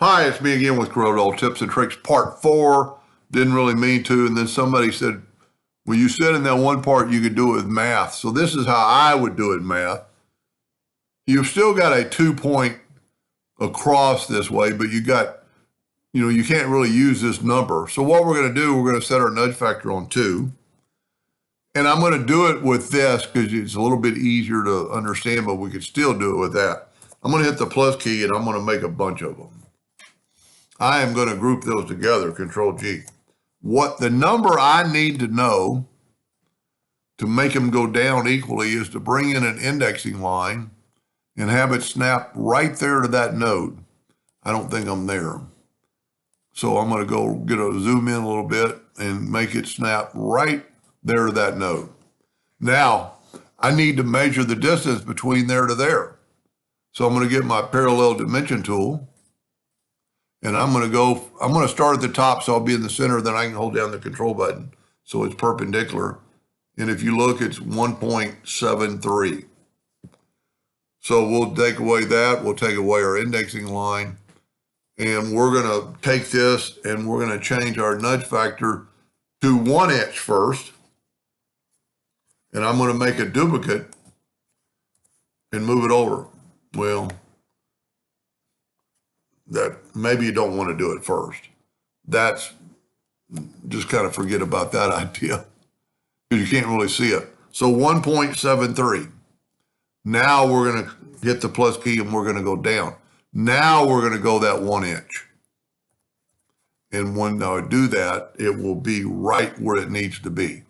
Hi, it's me again with CorelDraw Tips and Tricks Part 4. Didn't really mean to, and then somebody said, well, you said in that one part you could do it with math. So this is how I would do it in math. You've still got a 2-point across this way, but you can't really use this number. So what we're going to do, we're going to set our nudge factor on 2. And I'm going to do it with this because it's a little bit easier to understand, but we could still do it with that. I'm going to hit the plus key, and I'm going to make a bunch of them. I am going to group those together, Control G. What the number I need to know to make them go down equally is to bring in an indexing line and have it snap right there to that node. I don't think I'm there. So I'm going to go zoom in a little bit and make it snap right there to that node. Now, I need to measure the distance between there to there. So I'm going to get my parallel dimension tool. And I'm going to start at the top, so I'll be in the center, then I can hold down the control button. So it's perpendicular. And if you look, it's 1.73. So we'll take away that. We'll take away our indexing line. And we're going to take this and we're going to change our nudge factor to 1 inch first. And I'm going to make a duplicate and move it over. Well, that maybe you don't want to do it first. That's just kind of forget about that idea because you can't really see it. So 1.73. Now we're going to hit the plus key and we're going to go down. Now we're going to go that 1 inch. And when I do that, it will be right where it needs to be.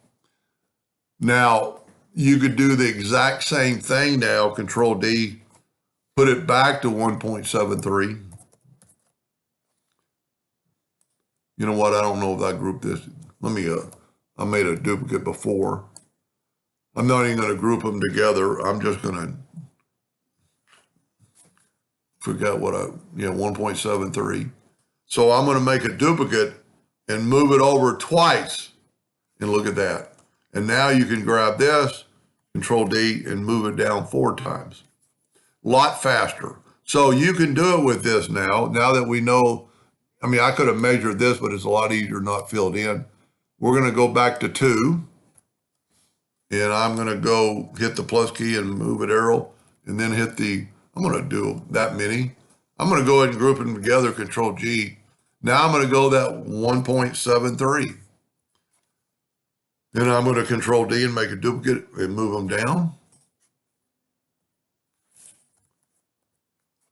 Now you could do the exact same thing now, Control D, put it back to 1.73. You know what? I don't know if I grouped this. I made a duplicate before. I'm not even going to group them together. I'm just going to forget 1.73. So I'm going to make a duplicate and move it over twice. And look at that. And now you can grab this, Control D, and move it down 4 times. A lot faster. So you can do it with this now that we know. I mean, I could have measured this, but it's a lot easier not filled in. We're going to go back to 2. And I'm going to go hit the plus key and move it arrow. And then I'm going to do that many. I'm going to go ahead and group them together, Control G. Now I'm going to go that 1.73. Then I'm going to Control D and make a duplicate and move them down.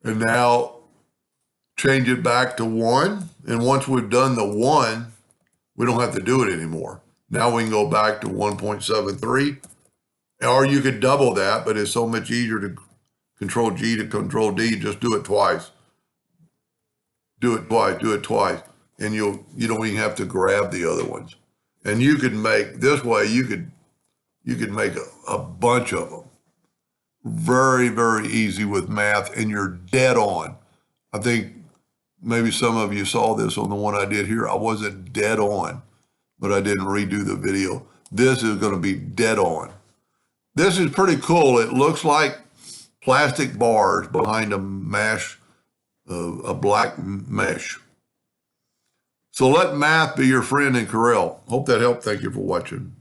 And now change it back to 1. And once we've done the 1, we don't have to do it anymore. Now we can go back to 1.73. Or you could double that, but it's so much easier to Control G to Control D. Just do it twice. Do it twice. And you don't even have to grab the other ones. And you could make, this way, you could make a bunch of them. Very, very easy with math, and you're dead on. I think maybe some of you saw this on the one I did here. I wasn't dead on, but I didn't redo the video. This is going to be dead on. This is pretty cool. It looks like plastic bars behind a mesh, a black mesh. So let math be your friend in Corel. Hope that helped. Thank you for watching.